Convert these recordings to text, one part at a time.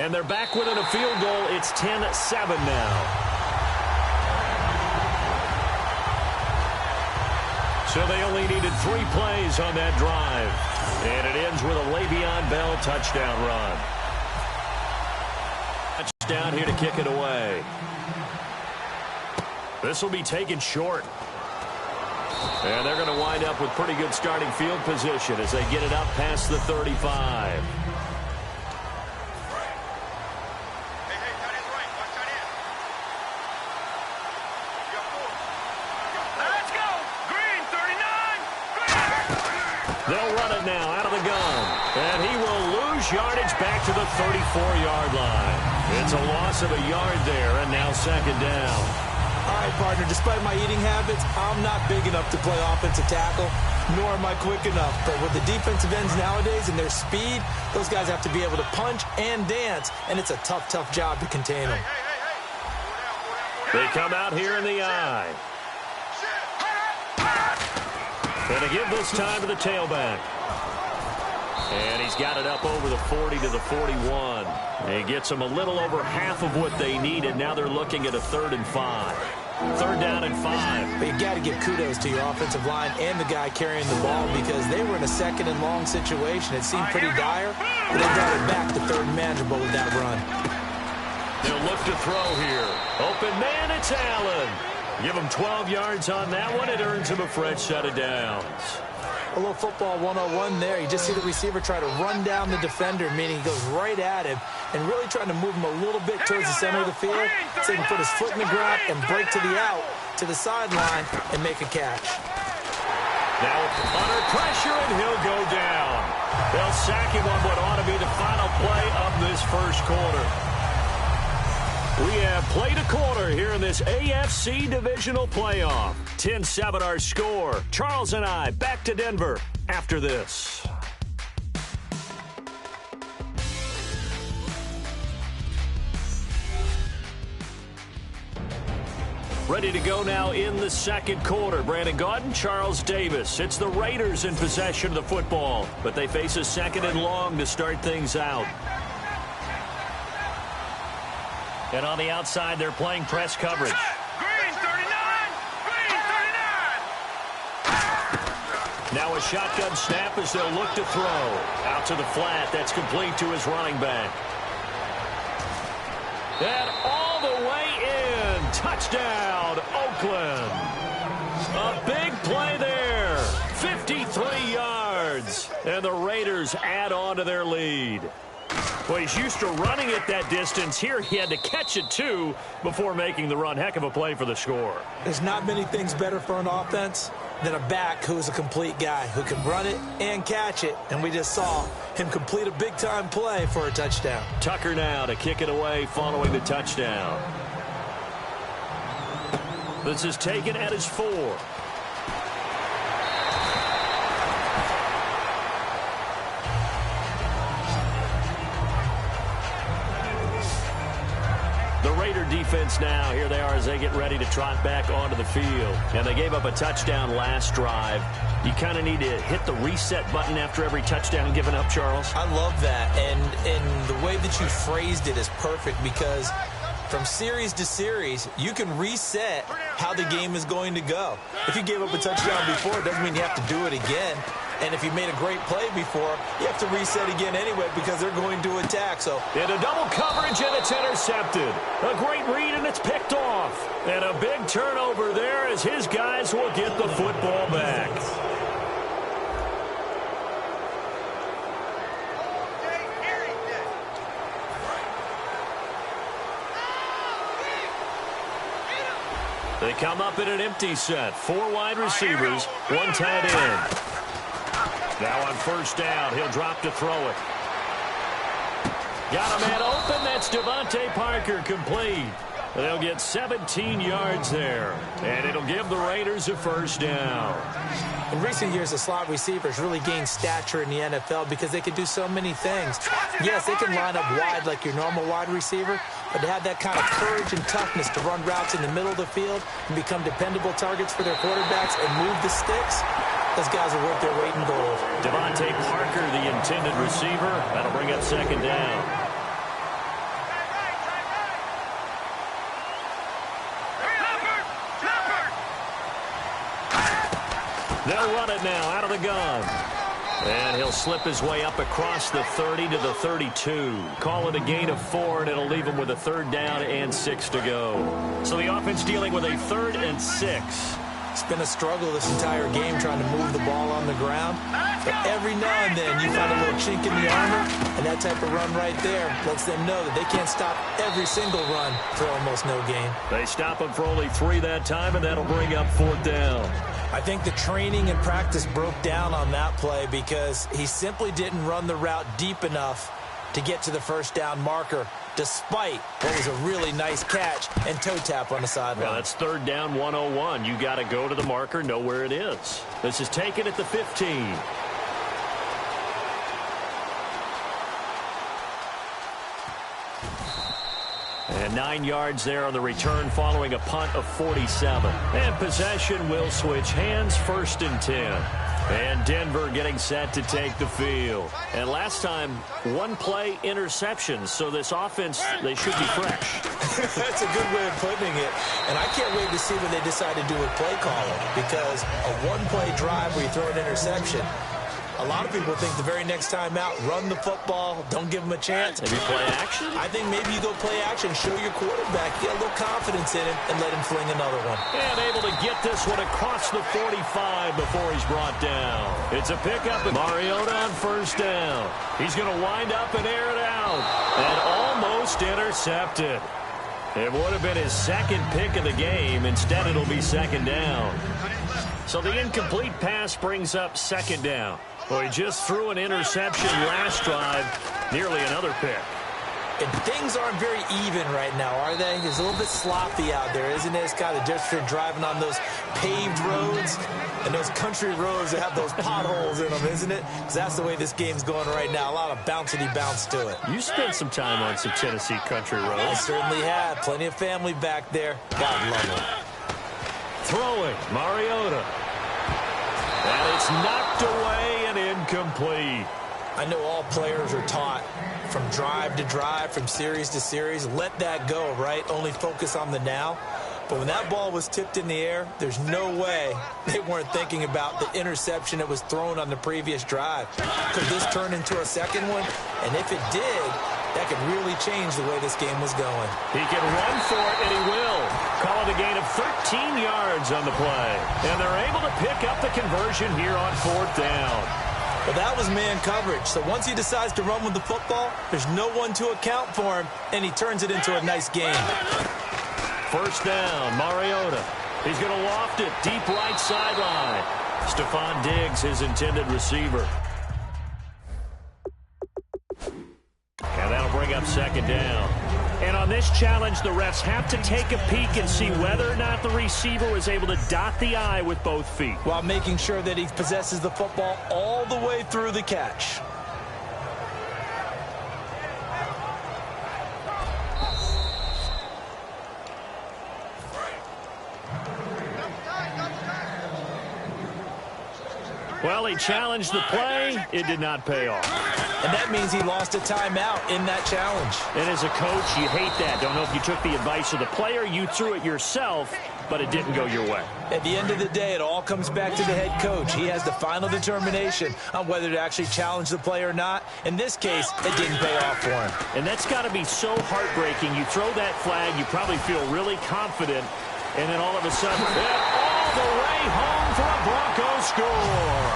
And they're back within a field goal. It's 10-7 now. So they only needed 3 plays on that drive. And it ends with a Le'Veon Bell touchdown run. Touchdown here to kick it away. This will be taken short. And they're going to wind up with pretty good starting field position as they get it up past the 35. They'll run it now out of the gun. And he will lose yardage back to the 34-yard line. It's a loss of a yard there, and now second down. All right, partner, despite my eating habits, I'm not big enough to play offensive tackle, nor am I quick enough. But with the defensive ends nowadays and their speed, those guys have to be able to punch and dance, and it's a tough, tough job to contain them. They come out here in the eye. Going to give this time to the tailback. And he's got it up over the 40 to the 41. He gets them a little over half of what they needed. Now they're looking at a 3rd and 5. 3rd down and 5. But you got to give kudos to your offensive line and the guy carrying the ball because they were in a 2nd and long situation. It seemed pretty dire, but they brought it back to 3rd and manageable with that run. They'll look to throw here. Open man, it's Allen. Give him 12 yards on that one. It earns him a fresh set of downs. A little football 101 there. You just see the receiver try to run down the defender, meaning he goes right at him and really trying to move him a little bit towards the center of the field so he can put his foot in the ground and break to the out, to the sideline, and make a catch. Now under pressure, and he'll go down. They'll sack him on what ought to be the final play of this first quarter. We have played a quarter here in this AFC divisional playoff. 10-7 our score. Charles and I back to Denver after this. Ready to go now in the second quarter. Brandon Gaudin, Charles Davis. It's the Raiders in possession of the football, but they face a 2nd and long to start things out. And on the outside, they're playing press coverage. Green 39! Green 39! Now a shotgun snap as they'll look to throw. Out to the flat. That's complete to his running back. And all the way in. Touchdown, Oakland. A big play there. 53 yards. And the Raiders add on to their lead. Well, he's used to running it that distance. Here he had to catch it, too, before making the run. Heck of a play for the score. There's not many things better for an offense than a back who is a complete guy who can run it and catch it. And we just saw him complete a big-time play for a touchdown. Tucker now to kick it away following the touchdown. This is taken at his 4. The Raider defense now, here they are as they get ready to trot back onto the field. And they gave up a touchdown last drive. You kind of need to hit the reset button after every touchdown given up, Charles. I love that. And the way that you phrased it is perfect because from series to series, you can reset how the game is going to go. If you gave up a touchdown before, it doesn't mean you have to do it again. And if you made a great play before, you have to reset again anyway because they're going to attack. So into double coverage, and it's intercepted. A great read, and it's picked off. And a big turnover there as his guys will get the football back. They come up in an empty set. 4 wide receivers, 1 tight end. Now on first down, he'll drop to throw it. Got a man open. That's Devontae Parker complete. They'll get 17 yards there, and it'll give the Raiders a first down. In recent years, the slot receivers really gained stature in the NFL because they can do so many things. Yes, they can line up wide like your normal wide receiver, but to have that kind of courage and toughness to run routes in the middle of the field and become dependable targets for their quarterbacks and move the sticks, those guys are worth their weight in gold. Devontae Parker, the intended receiver. That'll bring up second down. They'll run it now out of the gun. And he'll slip his way up across the 30 to the 32. Call it a gain of 4, and it'll leave him with a 3rd down and 6 to go. So the offense dealing with a 3rd and 6. It's been a struggle this entire game trying to move the ball on the ground. But every now and then you find a little chink in the armor, and that type of run right there lets them know that they can't stop every single run for almost no gain. They stop him for only 3 that time, and that'll bring up 4th down. I think the training and practice broke down on that play because he simply didn't run the route deep enough to get to the 1st down marker, despite what was a really nice catch and toe tap on the sideline. Well, that's 3rd down 101. You got to go to the marker, know where it is. This is taken at the 15. And 9 yards there on the return following a punt of 47. And possession will switch hands, 1st and 10. And Denver getting set to take the field. And last time, 1 play interception. So this offense, they should be fresh. That's a good way of putting it. And I can't wait to see what they decide to do with play calling. Because a 1-play drive where you throw an interception, a lot of people think the very next time out, run the football, don't give them a chance. Maybe play action? I think maybe you go play action, show your quarterback, get a little confidence in him, and let him fling another one. And able to get this one across the 45 before he's brought down. It's a pickup, and Mariota on 1st down. He's going to wind up and air it out. And almost intercepted. It would have been his 2nd pick of the game. Instead, it'll be 2nd down. So the incomplete pass brings up 2nd down. Well, he just threw an interception last drive, nearly another pick. And things aren't very even right now, are they? It's a little bit sloppy out there, isn't it? It's kind of different between driving on those paved roads and those country roads that have those potholes in them, isn't it? Because that's the way this game's going right now. A lot of bouncy bounce to it. You spent some time on some Tennessee country roads. I certainly have. Plenty of family back there. God love them. Throwing, Mariota. And it's knocked away and incomplete. I know all players are taught from drive to drive, from series to series, let that go, right? Only focus on the now. But when that ball was tipped in the air, there's no way they weren't thinking about the interception that was thrown on the previous drive. Could this turn into a 2nd one? And if it did, that could really change the way this game was going. He can run for it, and he will. Call it a gain of 13 yards on the play. And they're able to pick up the conversion here on 4th down. Well, that was man coverage. So once he decides to run with the football, there's no one to account for him, and he turns it into a nice game. 1st down, Mariota. He's going to loft it deep right sideline. Stephon Diggs, his intended receiver. And that'll bring up 2nd down. And on this challenge, the refs have to take a peek and see whether or not the receiver was able to dot the I with both feet, while making sure that he possesses the football all the way through the catch. Well, he challenged the play. It did not pay off. And that means he lost a timeout in that challenge. And as a coach, you hate that. Don't know if you took the advice of the player, you threw it yourself, but it didn't go your way. At the end of the day, it all comes back to the head coach. He has the final determination on whether to actually challenge the play or not. In this case, it didn't pay off for him. And that's got to be so heartbreaking. You throw that flag, you probably feel really confident, and then all of a sudden, all the way home for a Broncos score.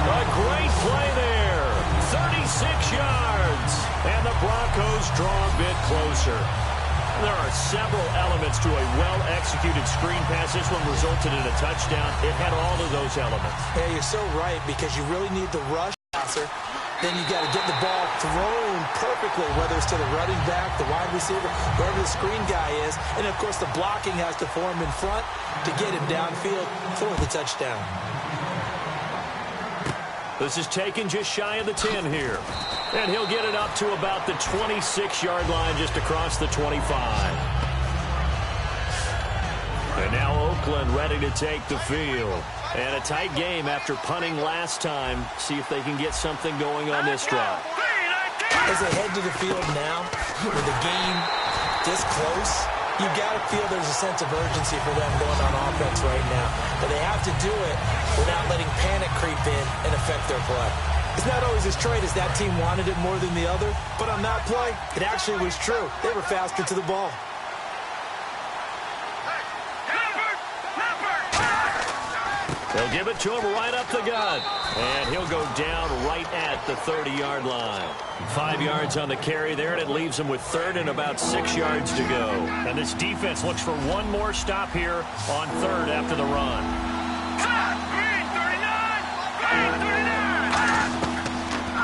A great play there. 36 yards. And the Broncos draw a bit closer. There are several elements to a well-executed screen pass. This one resulted in a touchdown. It had all of those elements. Yeah, you're so right, because you really need the rush passer. Then you got to get the ball thrown perfectly, whether it's to the running back, the wide receiver, wherever the screen guy is. And, of course, the blocking has to form in front to get him downfield for the touchdown. This is taken just shy of the 10 here. And he'll get it up to about the 26-yard line, just across the 25. And now Oakland ready to take the field. And a tight game after punting last time. See if they can get something going on this drive. As they head to the field now, with the game this close, You got to feel there's a sense of urgency for them going on offense right now. But they have to do it without letting panic creep in and affect their play. It's not always as straight as that team wanted it more than the other, but on that play, it actually was true. They were faster to the ball. They'll give it to him right up the gut. And he'll go down right at the 30-yard line. 5 yards on the carry there, and it leaves him with third and about 6 yards to go. And this defense looks for one more stop here on third after the run.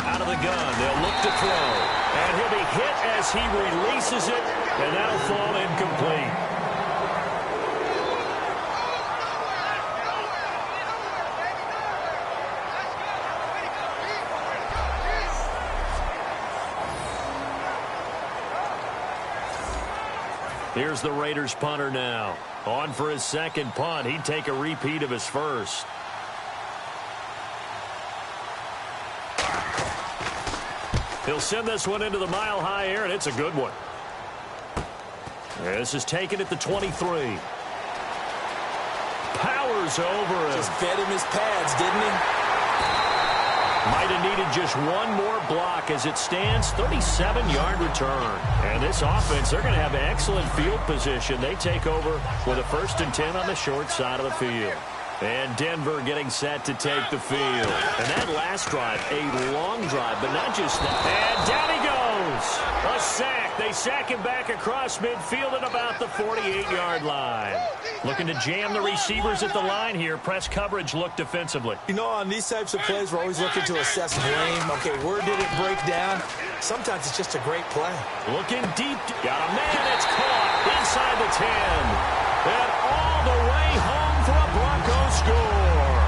Out of the gun, they'll look to throw. And he'll be hit as he releases it, and that'll fall incomplete. Here's the Raiders punter now. On for his second punt. He'd take a repeat of his first. He'll send this one into the mile-high air, and it's a good one. This is taken at the 23. Powers over him. Just fed him his pads, didn't he? Might have needed just one more block. As it stands, 37-yard return. And this offense, they're going to have excellent field position. They take over with a 1st and 10 on the short side of the field. And Denver getting set to take the field. And that last drive, a long drive, but not just that. And down he goes. A sack. They sack him back across midfield at about the 48-yard line. Looking to jam the receivers at the line here. Press coverage look defensively. You know, on these types of plays, we're always looking to assess blame. Okay, where did it break down? Sometimes it's just a great play. Looking deep. Got a man that's caught inside the 10. And all the way home for a Broncos score.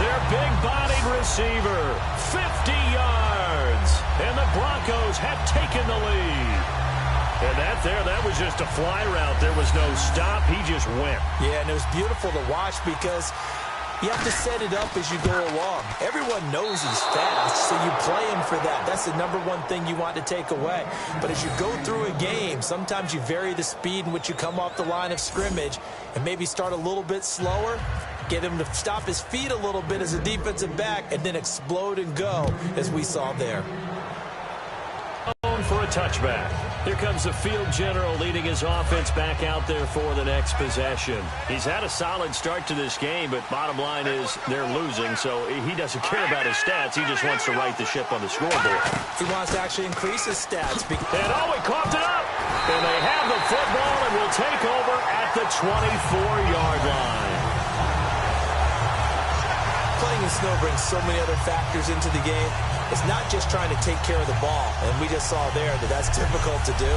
Their big-bodied receiver, 50 yards. And the Broncos have taken the lead. And that was just a fly route. There was no stop. He just went. Yeah, and it was beautiful to watch because you have to set it up as you go along. Everyone knows he's fast, so you play him for that. That's the number one thing you want to take away. But as you go through a game, sometimes you vary the speed in which you come off the line of scrimmage and maybe start a little bit slower, get him to stop his feet a little bit as a defensive back, and then explode and go, as we saw there. For a touchback. Here comes the field general leading his offense back out there for the next possession. He's had a solid start to this game, but bottom line is they're losing, so he doesn't care about his stats. He just wants to right the ship on the scoreboard. He wants to actually increase his stats. And he coughed it up. And they have the football and will take over at the 24-yard line. Playing in snow brings so many other factors into the game. It's not just trying to take care of the ball, and we just saw there that that's difficult to do,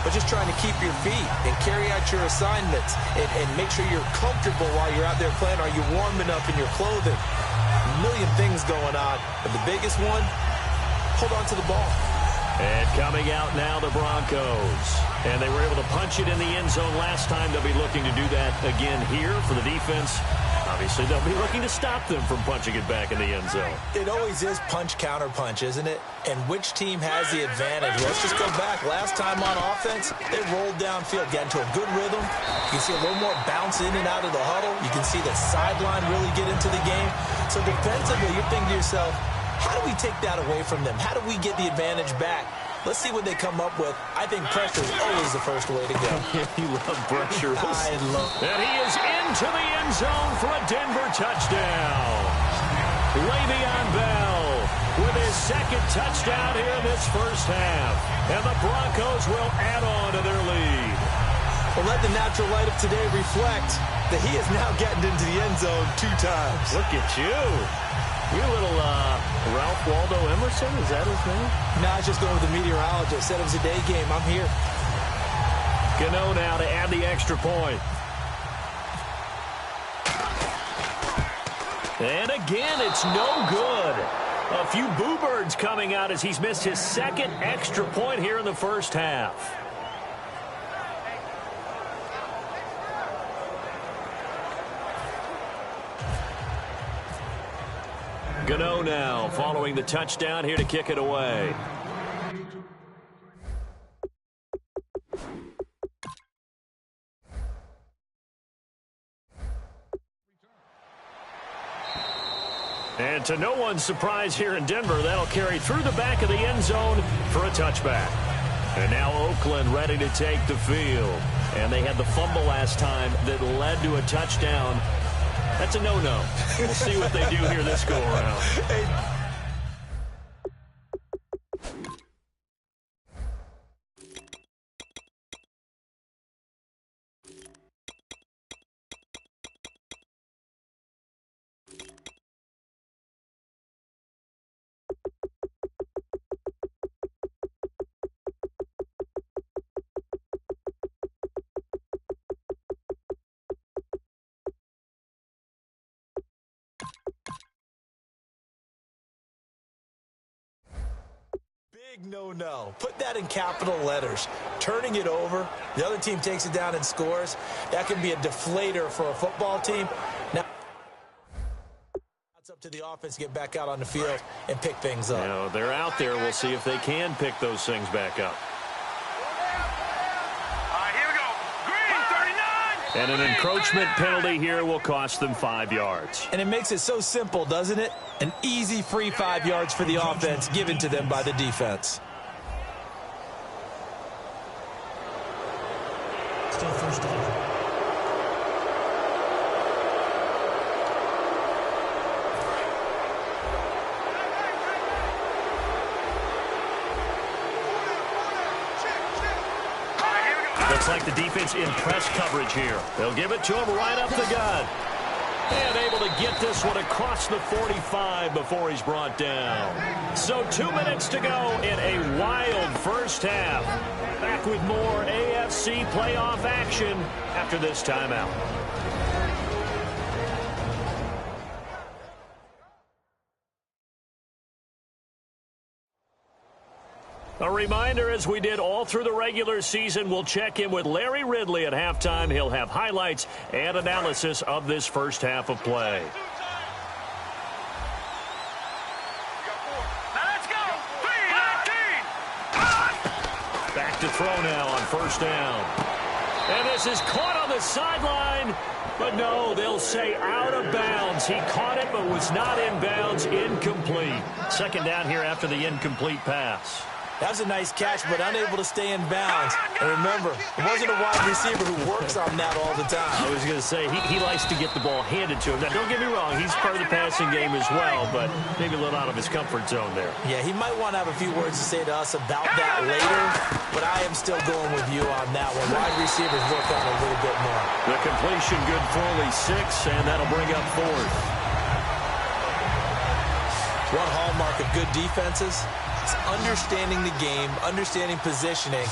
but just trying to keep your feet and carry out your assignments and make sure you're comfortable while you're out there playing. Are you warm enough in your clothing? A million things going on, but the biggest one, hold on to the ball. And coming out now, the Broncos. And they were able to punch it in the end zone last time. They'll be looking to do that again here for the defense. Obviously, they'll be looking to stop them from punching it back in the end zone. It always is punch, counter punch, isn't it? And which team has the advantage? Let's just go back. Last time on offense, they rolled downfield, got into a good rhythm. You can see a little more bounce in and out of the huddle. You can see the sideline really get into the game. So defensively, you're thinking to yourself, how do we take that away from them? How do we get the advantage back? Let's see what they come up with. I think pressure is always the first way to go. You love pressure. I love it. And he is into the end zone for a Denver touchdown. Le'Veon Bell with his second touchdown here in this first half. And the Broncos will add on to their lead. Well, let the natural light of today reflect that he is now getting into the end zone 2 times. Look at you. You're a little Ralph Waldo Emerson, is that his name? No, I was just going with the meteorologist. Said it was a day game. I'm here. Gano now to add the extra point. And again, it's no good. A few boo birds coming out as he's missed his second extra point here in the first half. Gano now following the touchdown here to kick it away. And to no one's surprise here in Denver, that'll carry through the back of the end zone for a touchback. And now Oakland ready to take the field. And they had the fumble last time that led to a touchdown. That's a no-no. We'll see what they do here this go-around. Big no-no. Put that in capital letters. Turning it over, the other team takes it down and scores. That can be a deflator for a football team. Now, it's up to the offense to get back out on the field and pick things up. Now, they're out there. We'll see if they can pick those things back up. And an encroachment penalty here will cost them 5 yards. And it makes it so simple, doesn't it? An easy free 5 yards for the offense given to them by the defense. Still first down. Looks like the defense in press coverage here. They'll give it to him right up the gut. And able to get this one across the 45 before he's brought down. So 2 minutes to go in a wild first half. Back with more AFC playoff action after this timeout. A reminder, as we did all through the regular season, we'll check in with Larry Ridley at halftime. He'll have highlights and analysis of this first half of play. Back to throw now on first down. And this is caught on the sideline. But no, they'll say out of bounds. He caught it but was not in bounds. Incomplete. Second down here after the incomplete pass. That was a nice catch, but unable to stay in bounds. And remember, it wasn't a wide receiver who works on that all the time. I was going to say, he likes to get the ball handed to him. Now, don't get me wrong, he's part of the passing game as well, but maybe a little out of his comfort zone there. Yeah, he might want to have a few words to say to us about that later, but I am still going with you on that one. Wide receivers work on a little bit more. The completion good for only 6, and that'll bring up 4th. One hallmark of good defenses is understanding the game, understanding positioning,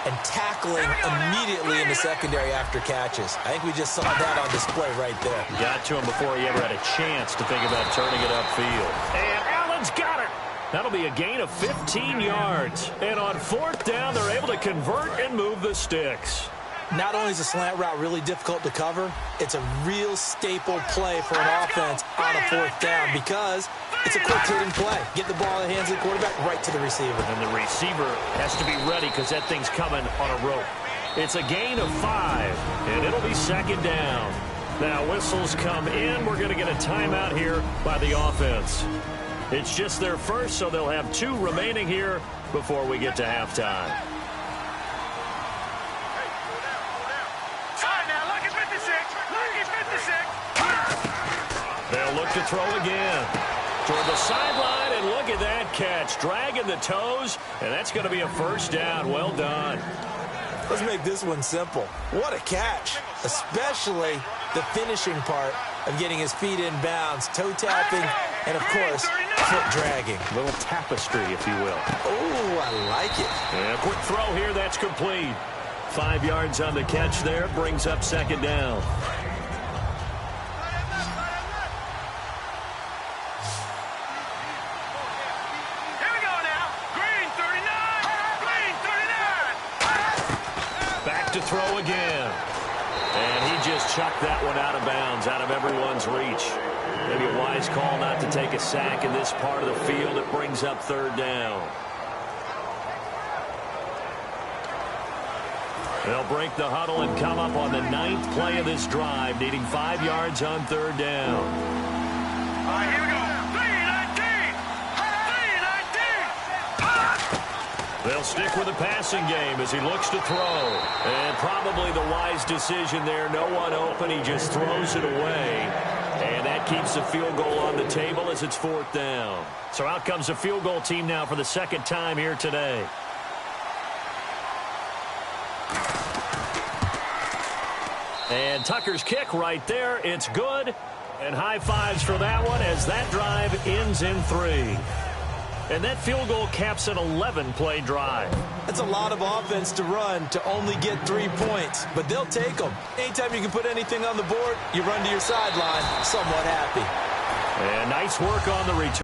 and tackling immediately in the secondary after catches. I think we just saw that on display right there. Got to him before he ever had a chance to think about turning it upfield. And Allen's got it. That'll be a gain of 15 yards. And on 4th down, they're able to convert and move the sticks. Not only is a slant route really difficult to cover, it's a real staple play for an offense on a 4th down because it's a quick-hitting play. Get the ball in the hands of the quarterback right to the receiver. And the receiver has to be ready because that thing's coming on a rope. It's a gain of 5, and it'll be second down. Now whistles come in. We're going to get a timeout here by the offense. It's just their first, so they'll have 2 remaining here before we get to halftime. They'll look to throw again. Toward the sideline, and look at that catch. Dragging the toes, and that's going to be a first down. Well done. Let's make this one simple. What a catch, especially the finishing part of getting his feet in bounds, toe tapping, and, of course, foot dragging. A little tapestry, if you will. Oh, I like it. And a quick throw here. That's complete. 5 yards on the catch there. Brings up second down. To throw again. And he just chucked that one out of bounds, out of everyone's reach. Maybe a wise call not to take a sack in this part of the field. It brings up 3rd down. They'll break the huddle and come up on the 9th play of this drive, needing 5 yards on 3rd down. All right, here we go. 3 They'll stick with the passing game as he looks to throw. And probably the wise decision there. No one open. He just throws it away. And that keeps the field goal on the table as it's 4th down. So out comes the field goal team now for the second time here today. And Tucker's kick right there. It's good. And high fives for that one as that drive ends in 3. And that field goal caps an 11-play drive. That's a lot of offense to run to only get 3 points, but they'll take them. Anytime you can put anything on the board, you run to your sideline somewhat happy. And nice work on the return.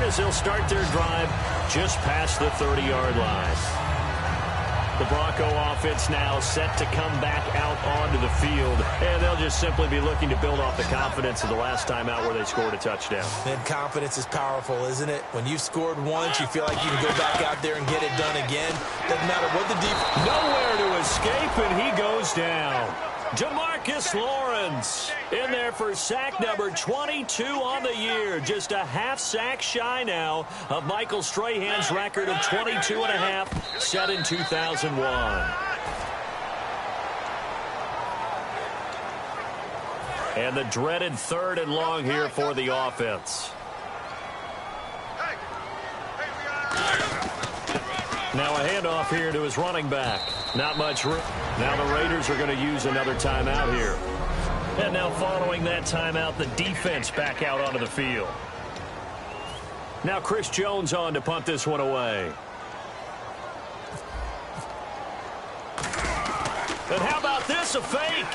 as they'll start their drive just past the 30-yard line. The Bronco offense now set to come back out onto the field, and they'll just simply be looking to build off the confidence of the last time out where they scored a touchdown. And confidence is powerful, isn't it? When you've scored once, you feel like you can go back out there and get it done again. Doesn't matter what the defense... Nowhere to escape, and he goes down. Demarcus Lawrence in there for sack number 22 on the year. Just a half sack shy now of Michael Strahan's record of 22 and a half set in 2001. And the dreaded 3rd and long here for the offense. Now a handoff here to his running back. Not much room. Now the Raiders are going to use another timeout here. And now following that timeout, the defense back out onto the field. Now Chris Jones on to punt this one away. And how about this, a fake?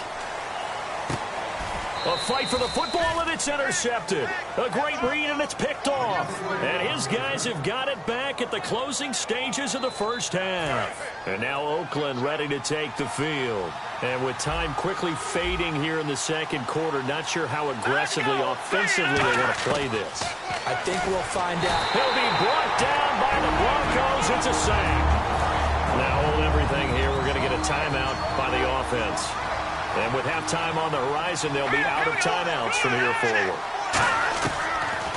A fight for the football, and it's intercepted. A great read, and it's picked off. And his guys have got it back at the closing stages of the first half. And now Oakland ready to take the field. And with time quickly fading here in the second quarter, not sure how aggressively, offensively they want to play this. I think we'll find out. He'll be brought down by the Broncos. It's a sack. Now hold everything here. We're going to get a timeout by the offense. And with halftime on the horizon, they'll be out of timeouts from here forward.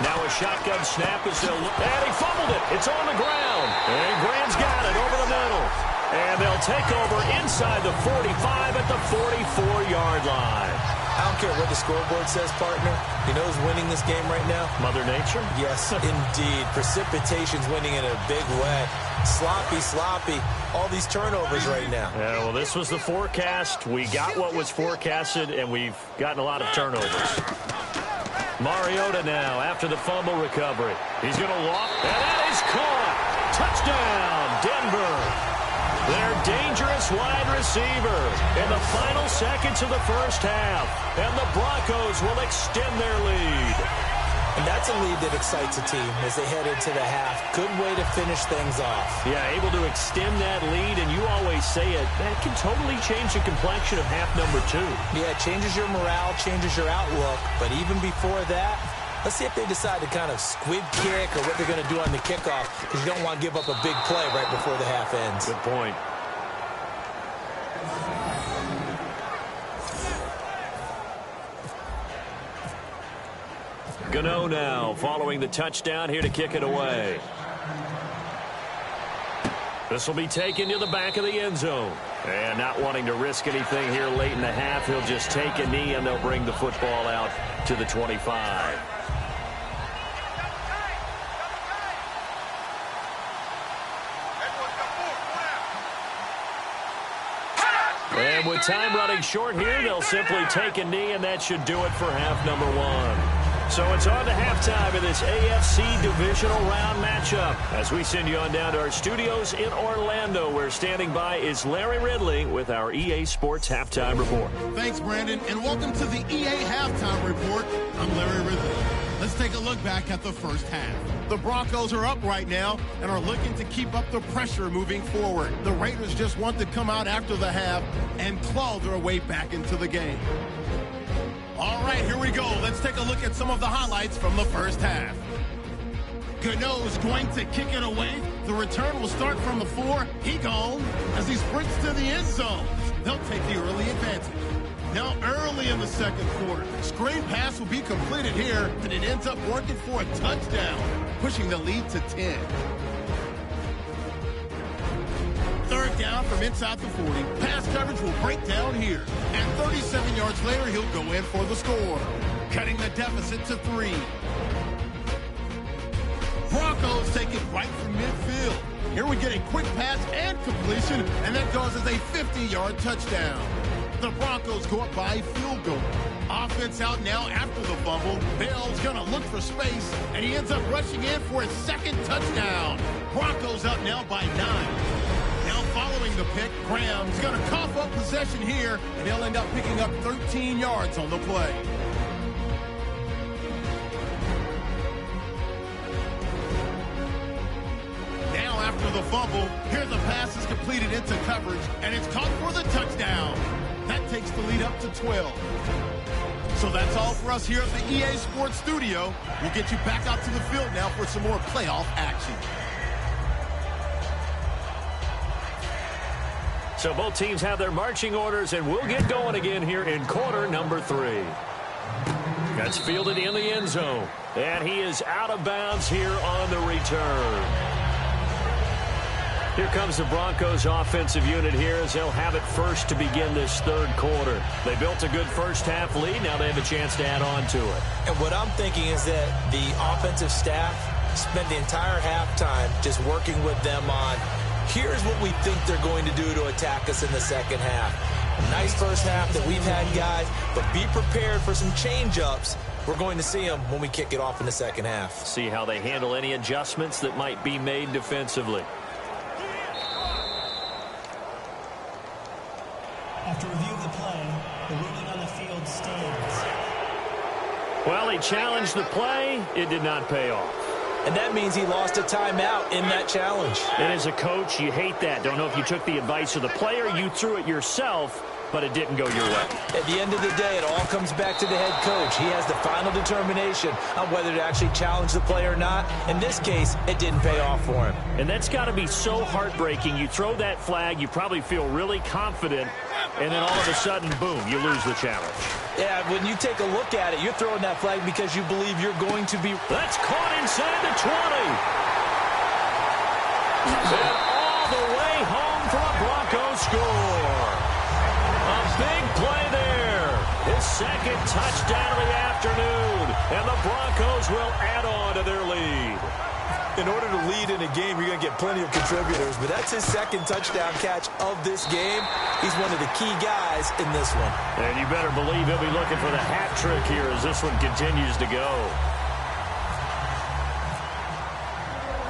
Now a shotgun snap as they'll look. And he fumbled it. It's on the ground. And Graham's got it over the middle. And they'll take over inside the 45 at the 44-yard line. I don't care what the scoreboard says, partner. You know who's winning this game right now? Mother Nature? Yes, indeed. Precipitation's winning in a big way. Sloppy. All these turnovers right now. Yeah, well, this was the forecast. We got what was forecasted, and we've gotten a lot of turnovers. Mariota now after the fumble recovery. He's going to walk, and that is caught. Touchdown, Denver. Their dangerous wide receiver in the final seconds of the first half. And the Broncos will extend their lead. And that's a lead that excites a team as they head into the half. Good way to finish things off. Yeah, able to extend that lead, and you always say it, that can totally change the complexion of half number 2. Yeah, it changes your morale, changes your outlook. But even before that, let's see if they decide to kind of squib kick or what they're going to do on the kickoff, because you don't want to give up a big play right before the half ends. Good point. Gano now following the touchdown here to kick it away. This will be taken to the back of the end zone. And not wanting to risk anything here late in the half, he'll just take a knee and they'll bring the football out to the 25. And with time running short here, they'll simply take a knee, and that should do it for half number 1. So it's on to halftime in this AFC divisional round matchup as we send you on down to our studios in Orlando, where standing by is Larry Ridley with our EA Sports Halftime Report. Thanks, Brandon, and welcome to the EA Halftime Report. I'm Larry Ridley. Let's take a look back at the first half. The Broncos are up right now and are looking to keep up the pressure moving forward. The Raiders just want to come out after the half and claw their way back into the game. All right, here we go. Let's take a look at some of the highlights from the first half. Gano is going to kick it away. The return will start from the 4. He gone as he sprints to the end zone. They'll take the early advantage. Now early in the second quarter, screen pass will be completed here, and it ends up working for a touchdown, pushing the lead to 10. Third down from inside the 40. Pass coverage will break down here. And 37 yards later, he'll go in for the score, cutting the deficit to 3. Broncos take it right from midfield. Here we get a quick pass and completion, and that causes a 50-yard touchdown. The Broncos go up by a field goal. Offense out now after the fumble. Bell's going to look for space, and he ends up rushing in for his second touchdown. Broncos up now by 9. Now following the pick, Graham's going to cough up possession here, and he'll end up picking up 13 yards on the play. the fumble. Here the pass is completed into coverage, and it's caught for the touchdown. That takes the lead up to 12. So that's all for us here at the EA Sports Studio. We'll get you back out to the field now for some more playoff action. So both teams have their marching orders, and we'll get going again here in quarter number 3. That's fielded in the end zone, and he is out of bounds here on the return. Here comes the Broncos offensive unit here as they'll have it first to begin this third quarter. They built a good first half lead. Now they have a chance to add on to it. And what I'm thinking is that the offensive staff spent the entire halftime just working with them on, here's what we think they're going to do to attack us in the second half. A nice first half that we've had, guys, but be prepared for some change-ups. We're going to see them when we kick it off in the second half. See how they handle any adjustments that might be made defensively. After review of the play, the ruling on the field stands. Well, he challenged the play. It did not pay off. And that means he lost a timeout in that challenge. And as a coach, you hate that. Don't know if you took the advice of the player, you threw it yourself, but it didn't go your way. At the end of the day, it all comes back to the head coach. He has the final determination on whether to actually challenge the play or not. In this case, it didn't pay off for him. And that's got to be so heartbreaking. You throw that flag, you probably feel really confident, and then all of a sudden, boom, you lose the challenge. Yeah, when you take a look at it, you're throwing that flag because you believe you're going to be... That's caught inside the 20. And all the way home for a Broncos score. A big play there. His second touchdown of the afternoon. And the Broncos will add on to their lead. In order to lead in a game, you're going to get plenty of contributors, but that's his second touchdown catch of this game. He's one of the key guys in this one. And you better believe he'll be looking for the hat trick here as this one continues to go.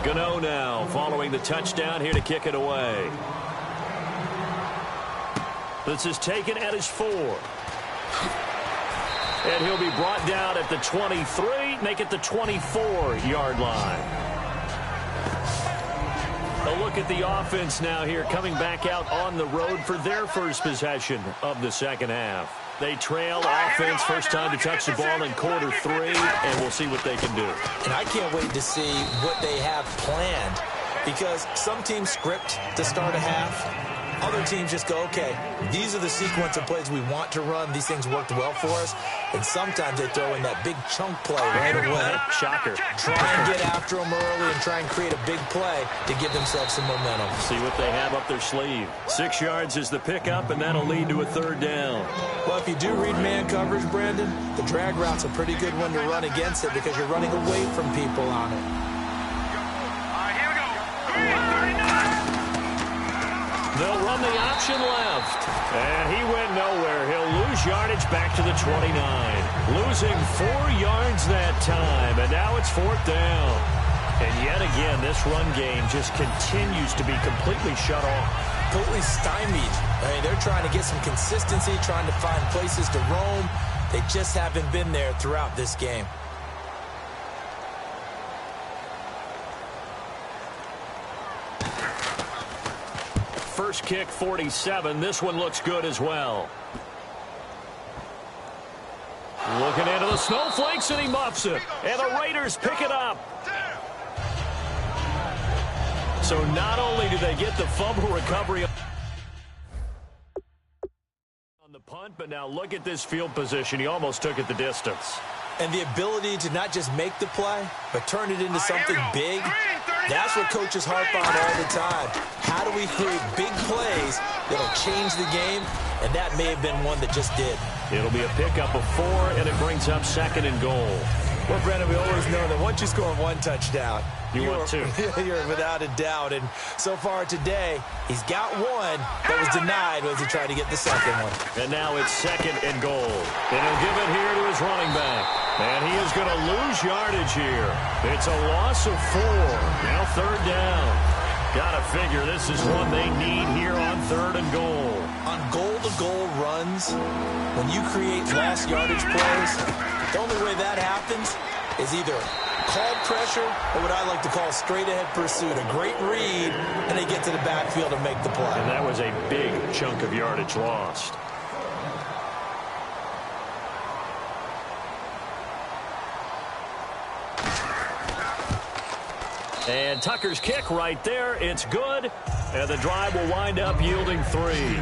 Gano now following the touchdown here to kick it away. This is taken at his 4. And he'll be brought down at the 23, make it the 24-yard line. A look at the offense now here, coming back out on the road for their first possession of the second half. They trail offense, first time to touch the ball in quarter 3, and we'll see what they can do. And I can't wait to see what they have planned, because some teams script to start a half. Other teams just go, okay, these are the sequence of plays we want to run. These things worked well for us. And sometimes they throw in that big chunk play right away. Shocker. Try and get after them early and try and create a big play to give themselves some momentum. See what they have up their sleeve. 6 yards is the pickup, and that'll lead to a third down. Well, if you do read man coverage, Brandon, the drag route's a pretty good one to run against it because you're running away from people on it. They'll run the option left. And he went nowhere. He'll lose yardage back to the 29. Losing 4 yards that time. And now it's 4th down. And yet again, this run game just continues to be completely shut off. Completely stymied. I mean, they're trying to get some consistency, trying to find places to roam. They just haven't been there throughout this game. First kick, 47. This one looks good as well. Looking into the snowflakes, and he muffs it. And the Raiders pick it up. So not only do they get the fumble recovery on the punt, but now look at this field position. He almost took it the distance. And the ability to not just make the play, but turn it into something big, that's what coaches harp on all the time. How do we create big plays that'll change the game? And that may have been one that just did. It'll be a pickup of 4, and it brings up 2nd and goal. Well, Brandon, we always know that once you score 1 touchdown, you want 2. You're without a doubt. And so far today, he's got 1 that was denied as he tried to get the second one. And now it's 2nd and goal. And he'll give it here to his running back. And he is going to lose yardage here. It's a loss of 4. Now 3rd down. Got to figure this is one they need here on 3rd and goal. On goal-to-goal runs, when you create lost yardage plays, the only way that happens is either called pressure or what I like to call straight-ahead pursuit. A great read, and they get to the backfield and make the play. And that was a big chunk of yardage lost. And Tucker's kick right there. It's good. And the drive will wind up yielding 3.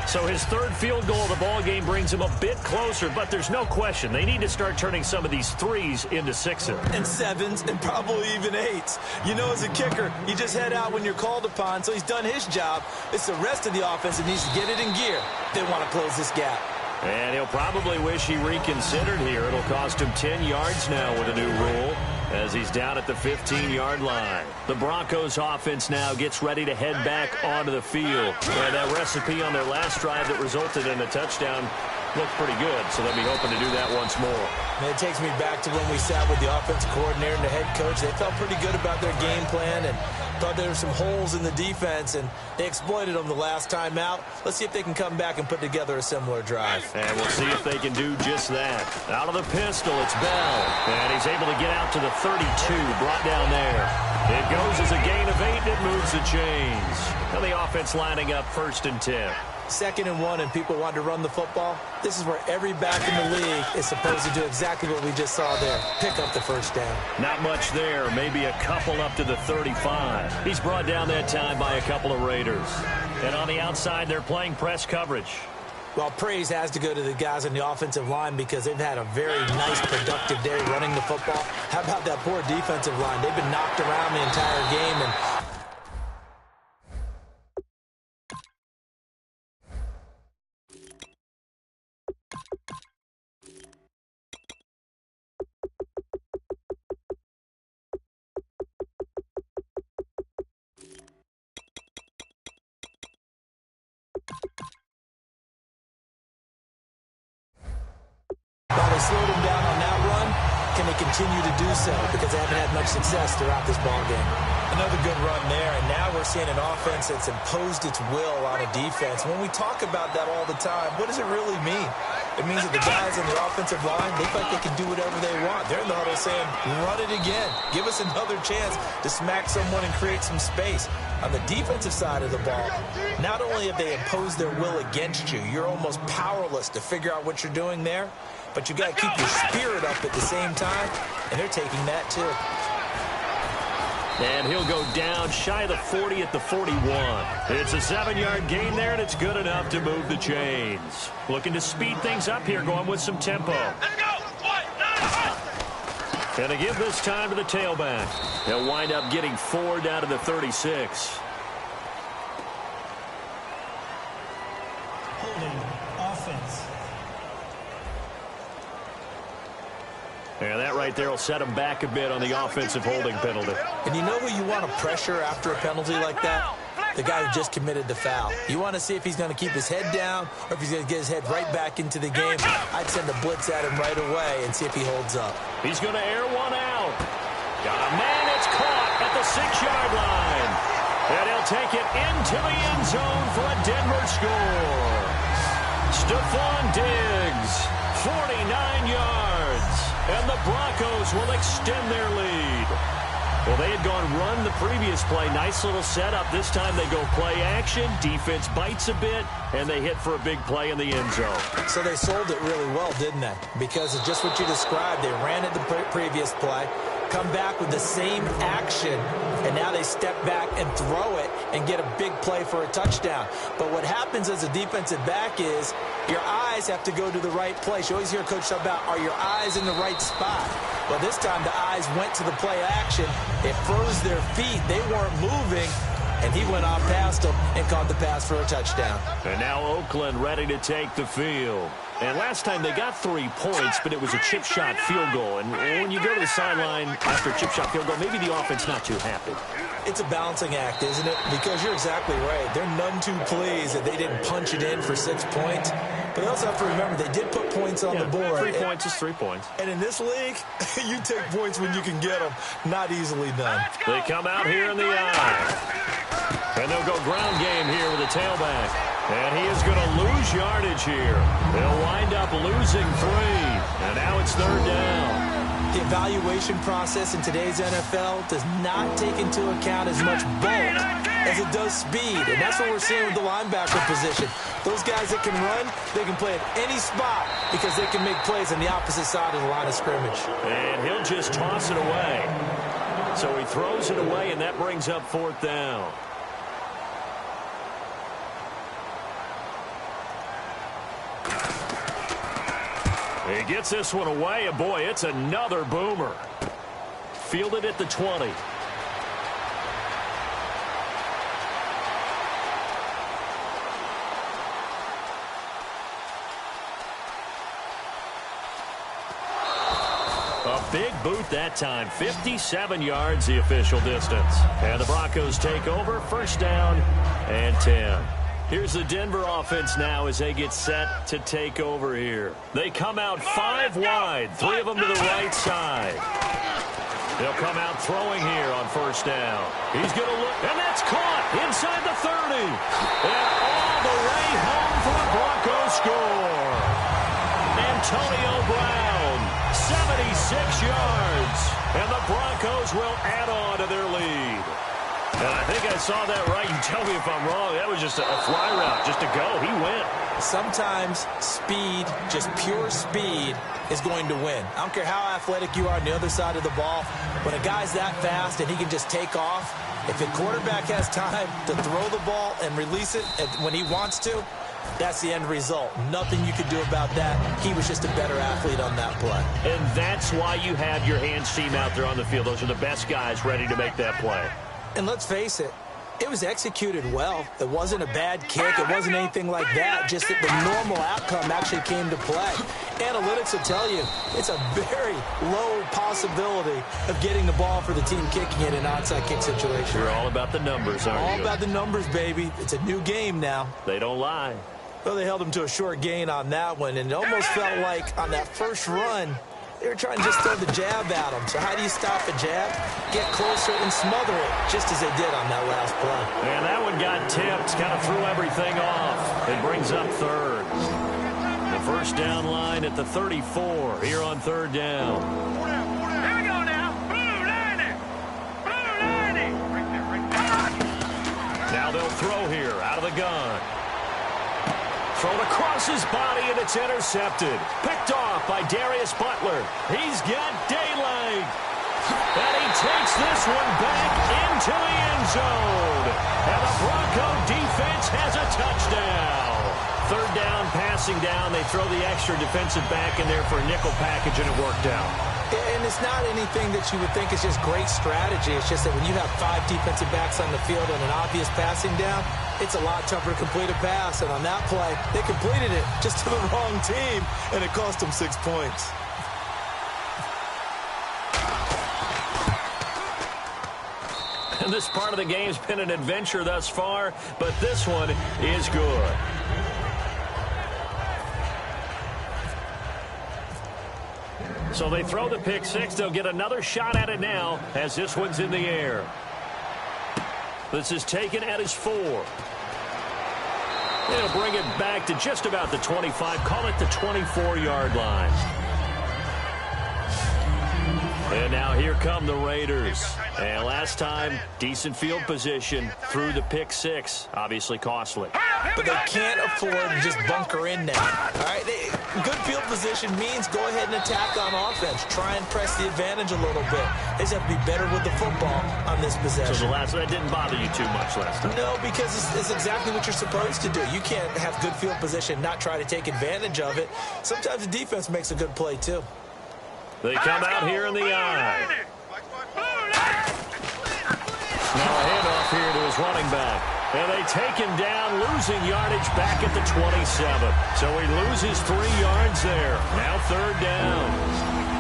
So his third field goal of the ball game brings him a bit closer, but there's no question they need to start turning some of these 3s into 6s. And 7s and probably even 8s. You know, as a kicker, you just head out when you're called upon, so he's done his job. It's the rest of the offense that needs to get it in gear. They want to close this gap. And he'll probably wish he reconsidered here. It'll cost him 10 yards now with a new rule, as he's down at the 15-yard line. The Broncos offense now gets ready to head back onto the field. And that recipe on their last drive that resulted in a touchdown looked pretty good, so they'll be hoping to do that once more. And it takes me back to when we sat with the offensive coordinator and the head coach. They felt pretty good about their game plan and thought there were some holes in the defense, and they exploited them the last time out. Let's see if they can come back and put together a similar drive. And we'll see if they can do just that. Out of the pistol, it's Bell. And he's able to get out to the 32, brought down there. It goes as a gain of 8, and it moves the chains. And the offense lining up 1st and 10. 2nd and 1, and people want to run the football. This is where every back in the league is supposed to do exactly what we just saw there. Pick up the first down. Not much there. Maybe a couple up to the 35. He's brought down that time by a couple of Raiders. And on the outside, they're playing press coverage. Well, praise has to go to the guys on the offensive line because they've had a very nice, productive day running the football. How about that poor defensive line? They've been knocked around the entire game, and while they slowed him down on that run, can they continue to do so? Because they haven't had much success throughout this ball game. Another good run there, and now we're seeing an offense that's imposed its will on a defense. When we talk about that all the time, what does it really mean? It means that the guys on the offensive line, they feel like they can do whatever they want. They're in the huddle saying, run it again. Give us another chance to smack someone and create some space. On the defensive side of the ball, not only have they imposed their will against you, you're almost powerless to figure out what you're doing there, but you got to keep your spirit up at the same time, and they're taking that too. And he'll go down shy of the 40 at the 41. It's a 7-yard gain there, and it's good enough to move the chains. Looking to speed things up here, going with some tempo. Let's go! And they give this time to the tailback. They'll wind up getting 4 down to the 36. Holding offense. And that right there will set him back a bit on the offensive holding penalty. And you know who you want to pressure after a penalty like that? The guy who just committed the foul. You want to see if he's going to keep his head down or if he's going to get his head right back into the game. I'd send a blitz at him right away and see if he holds up. He's going to air one out. Got a man. It's caught at the 6-yard line. And he'll take it into the end zone for a Denver score. Stephon Diggs, 49 yards. And the Broncos will extend their lead. Well, they had gone run the previous play. Nice little setup. This time they go play action. Defense bites a bit, and they hit for a big play in the end zone. So they sold it really well, didn't they? Because of just what you described. They ran it the previous play, come back with the same action, and now they step back and throw it and get a big play for a touchdown. But what happens as a defensive back is your eyes have to go to the right place. You always hear Coach talk about, are your eyes in the right spot? Well, this time the eyes went to the play action. It froze their feet. They weren't moving, and he went off past them and caught the pass for a touchdown. And now Oakland ready to take the field. And last time they got 3 points, but it was a chip shot field goal. And when you go to the sideline after a chip shot field goal, maybe the offense not too happy. It's a balancing act, isn't it? Because you're exactly right. They're none too pleased that they didn't punch it in for 6 points. But they also have to remember they did put points on the board. 3 points is 3 points. And in this league, you take points when you can get them. Not easily done. They come out here in the eye. And they'll go ground game here with a tailback. And he is going to lose yardage here. They'll wind up losing 3. And now it's 3rd down. The evaluation process in today's NFL does not take into account as much bulk as it does speed, and that's what we're seeing with the linebacker position. Those guys that can run, they can play at any spot because they can make plays on the opposite side of the line of scrimmage. And he'll just toss it away. So he throws it away, and that brings up 4th down. He gets this one away, and boy, it's another boomer. Fielded at the 20. A big boot that time. 57 yards the official distance. And the Broncos take over. 1st down and 10. Here's the Denver offense now as they get set to take over here. They come out 5 wide, 3 of them to the right side. They'll come out throwing here on 1st down. He's going to look, and that's caught inside the 30. And all the way home for the Broncos score. Antonio Brown, 76 yards. And the Broncos will add on to their lead. And I think I saw that right. You tell me if I'm wrong. That was just a fly route, just to go. He went. Sometimes speed, just pure speed, is going to win. I don't care how athletic you are on the other side of the ball. When a guy's that fast and he can just take off, if the quarterback has time to throw the ball and release it when he wants to, that's the end result. Nothing you could do about that. He was just a better athlete on that play. And that's why you have your hands team out there on the field. Those are the best guys ready to make that play. And let's face it, it was executed well. It wasn't a bad kick. It wasn't anything like that. Just that the normal outcome actually came to play. Analytics will tell you it's a very low possibility of getting the ball for the team kicking it in an onside kick situation. You're all about the numbers, aren't you? All about the numbers, baby. It's a new game now. They don't lie. Well, they held him to a short gain on that one, and it almost felt like on that first run, they were trying to just throw the jab at him. So how do you stop a jab? Get closer and smother it, just as they did on that last play. And that one got tipped, kind of threw everything off. It brings up 3rd. The 1st down line at the 34 here on 3rd down. Here we go now. Blue 90. Blue 90. Right there. Now they'll throw here out of the gun. Thrown across his body, and it's intercepted. Picked off by Darius Butler. He's got daylight. And he takes this one back into the end zone. And the Bronco defense has a touchdown. 3rd down, passing down. They throw the extra defensive back in there for a nickel package, and it worked out. And it's not anything that you would think is just great strategy. It's just that when you have 5 defensive backs on the field and an obvious passing down, it's a lot tougher to complete a pass. And on that play, they completed it just to the wrong team, and it cost them 6 points. And this part of the game's been an adventure thus far, but this one is good. So they throw the pick 6. They'll get another shot at it now as this one's in the air. This is taken at his 4. They'll bring it back to just about the 25. Call it the 24-yard line. And now here come the Raiders. And last time, decent field position through the pick 6. Obviously costly. But they can't afford to just bunker in now. All right, good field position means go ahead and attack on offense. Try and press the advantage a little bit. They just have to be better with the football on this possession. So that didn't bother you too much last time? No, because it's exactly what you're supposed to do. You can't have good field position, not try to take advantage of it. Sometimes the defense makes a good play, too. They come out here in the eye. Now a handoff here to his running back. And they take him down, losing yardage back at the 27. So he loses 3 yards there. Now 3rd down.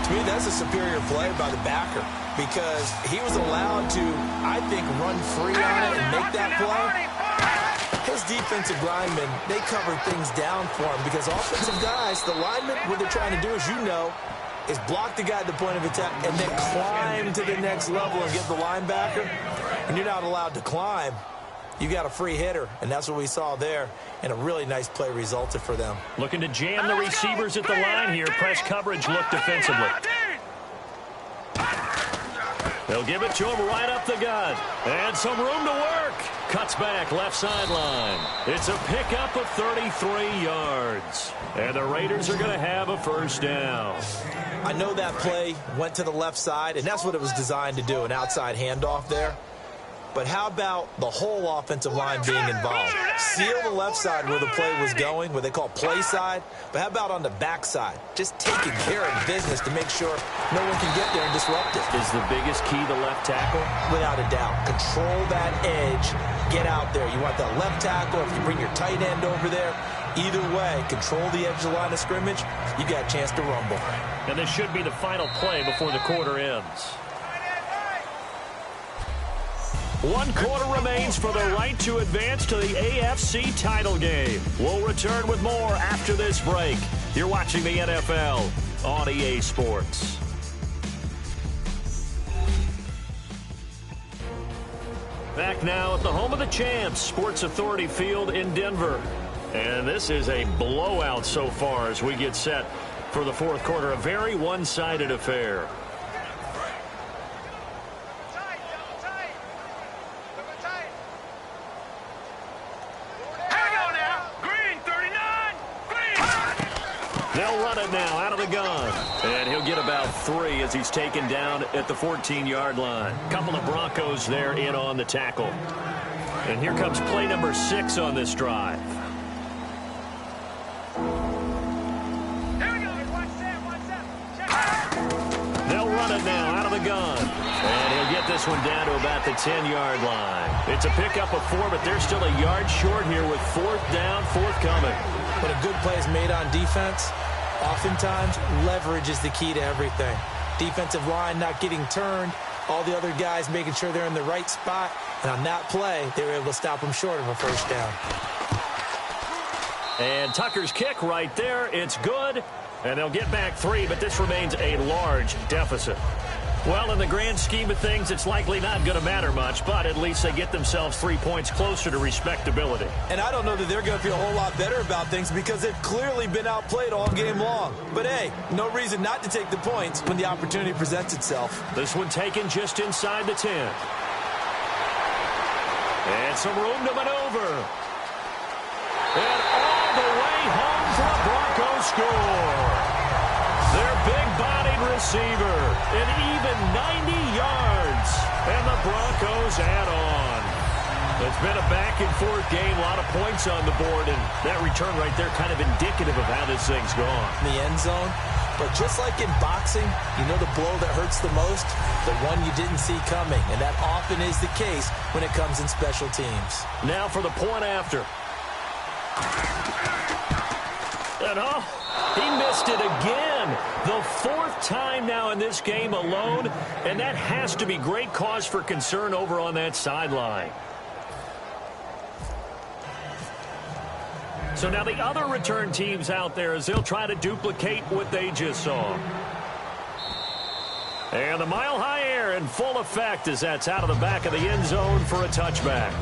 To me, that's a superior play by the backer because he was allowed to, I think, run free on it and make that play. His defensive linemen, they cover things down for him because offensive guys, the linemen, what they're trying to do, as you know, is block the guy at the point of attack and then climb to the next level and get the linebacker. And you're not allowed to climb. You got a free hitter, and that's what we saw there. And a really nice play resulted for them. Looking to jam the receivers at the line here. Press coverage look defensively. They'll give it to him right up the gut. And some room to work. Cuts back left sideline. It's a pickup of 33 yards. And the Raiders are going to have a first down. I know that play went to the left side, and that's what it was designed to do, an outside handoff there. But how about the whole offensive line being involved? Seal the left side where the play was going, what they call play side. But how about on the back side? Just taking care of business to make sure no one can get there and disrupt it. Is the biggest key the left tackle? Without a doubt. Control that edge. Get out there. You want that left tackle. If you bring your tight end over there, either way, control the edge of the line of scrimmage, you got a chance to rumble. And this should be the final play before the quarter ends. 1 quarter remains for the right to advance to the AFC title game. We'll return with more after this break. You're watching the NFL on EA Sports. Back now at the home of the champs, Sports Authority Field in Denver. And this is a blowout so far as we get set for the fourth quarter. A very one-sided affair. They'll run it now out of the gun. And he'll get about 3 as he's taken down at the 14-yard line. Couple of Broncos there in on the tackle. And here comes play number 6 on this drive. They'll run it now out of the gun. And he'll get this one down to about the 10-yard line. It's a pickup of 4, but they're still a yard short here with 4th down, forthcoming. When a good play is made on defense, oftentimes leverage is the key to everything. Defensive line not getting turned, all the other guys making sure they're in the right spot, and on that play, they were able to stop them short of a first down. And Tucker's kick right there, it's good, and they'll get back 3, but this remains a large deficit. Well, in the grand scheme of things, it's likely not going to matter much, but at least they get themselves 3 points closer to respectability. And I don't know that they're going to feel a whole lot better about things because they've clearly been outplayed all game long. But, hey, no reason not to take the points when the opportunity presents itself. This one taken just inside the 10. And some room to maneuver. And all the way home for a Broncos score. Their big-bodied receiver, an even 90 yards, and the Broncos add on. It's been a back-and-forth game, a lot of points on the board, and that return right there kind of indicative of how this thing's gone. In the end zone, but just like in boxing, you know the blow that hurts the most? The one you didn't see coming, and that often is the case when it comes in special teams. Now for the point after. And he missed it again. The 4th time now in this game alone, and that has to be great cause for concern over on that sideline. So now the other return teams out there as they'll try to duplicate what they just saw. And the mile-high air in full effect as that's out of the back of the end zone for a touchback.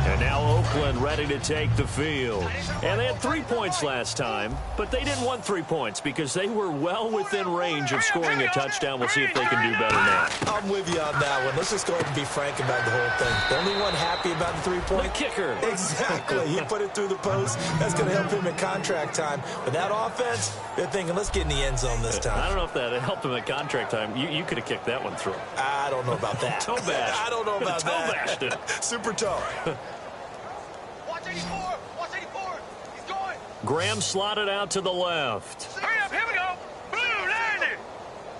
And now Oakland ready to take the field. And they had 3 points last time, but they didn't want 3 points because they were well within range of scoring a touchdown. We'll see if they can do better now. I'm with you on that one. Let's just go ahead and be frank about the whole thing. The only one happy about the 3-point? The kicker. Exactly. He put it through the post. That's going to help him at contract time. But that offense, they're thinking, let's get in the end zone this time. I don't know if that helped him at contract time. You could have kicked that one through. I don't know about that. Toe bash. I don't know about that. Toe bashed it. Super toe. Watch 84! Watch 84! He's going! Graham slotted out to the left. Hurry up! Here we go! Blue 90!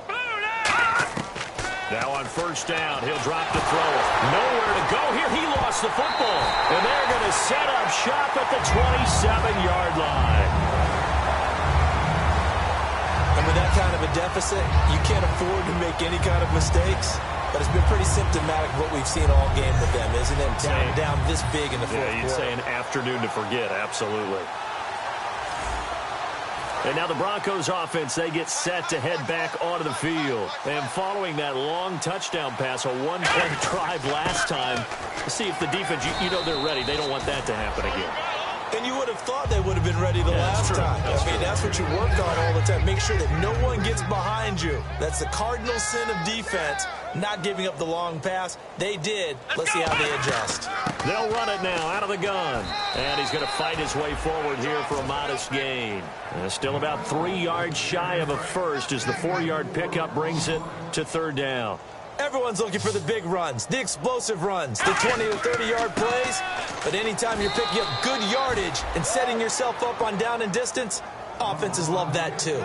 Blue 90! Now on first down, he'll drop to throw it. Nowhere to go here. He lost the football. And they're going to set up shop at the 27-yard line. And with that kind of a deficit, you can't afford to make any kind of mistakes. But it's been pretty symptomatic of what we've seen all game with them, isn't it? Down this big in the fourth quarter. Yeah, you'd say an afternoon to forget, absolutely. And now the Broncos offense, they get set to head back onto the field. And following that long touchdown pass, a one-play drive last time, see if the defense, you know they're ready. They don't want that to happen again. And you would have thought they would have been ready the last time. I mean, that's what you work on all the time. Make sure that no one gets behind you. That's the cardinal sin of defense, not giving up the long pass. They did. Let's see how they adjust. They'll run it now out of the gun. And he's going to fight his way forward here for a modest gain. Still about 3 yards shy of a first as the 4-yard pickup brings it to third down. Everyone's looking for the big runs, the explosive runs, the 20 to 30-yard plays. But anytime you're picking up good yardage and setting yourself up on down and distance, offenses love that too.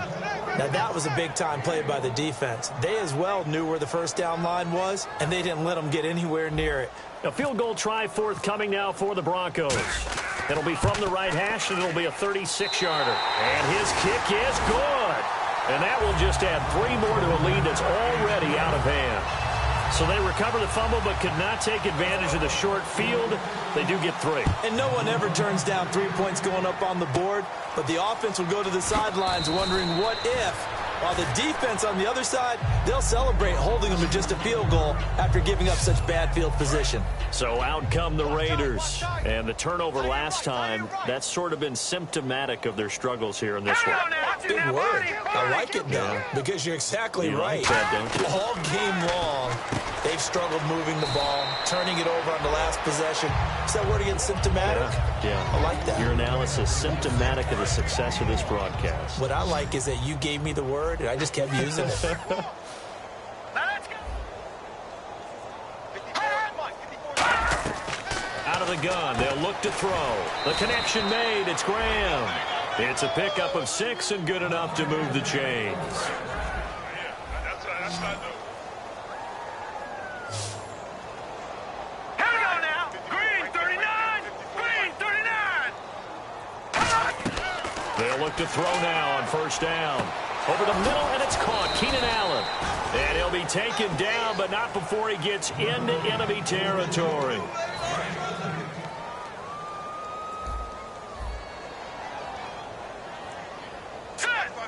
Now, that was a big-time play by the defense. They as well knew where the first down line was, and they didn't let them get anywhere near it. A field goal try forthcoming now for the Broncos. It'll be from the right hash, and it'll be a 36-yarder. And his kick is good. And that will just add 3 more to a lead that's already out of hand. So they recover the fumble but could not take advantage of the short field. They do get 3. And no one ever turns down 3 points going up on the board, but the offense will go to the sidelines wondering what if. While the defense on the other side, they'll celebrate holding them to just a field goal after giving up such bad field position. So out come the Raiders. And the turnover last time, that's sort of been symptomatic of their struggles here in this one. Good word. I like it, though, because you're exactly right. Like that, don't you? All game long, they've struggled moving the ball, turning it over on the last possession. Is that word again, symptomatic? Yeah. I like that. Your analysis, symptomatic of the success of this broadcast. What I like is that you gave me the word, and I just kept using it. Out of the gun, they'll look to throw. The connection made, it's Graham. It's a pickup of 6 and good enough to move the chains. Here we go now. Green 39. Green 39. They'll look to throw now on first down. Over the middle, and it's caught. Keenan Allen. And he'll be taken down, but not before he gets into enemy territory.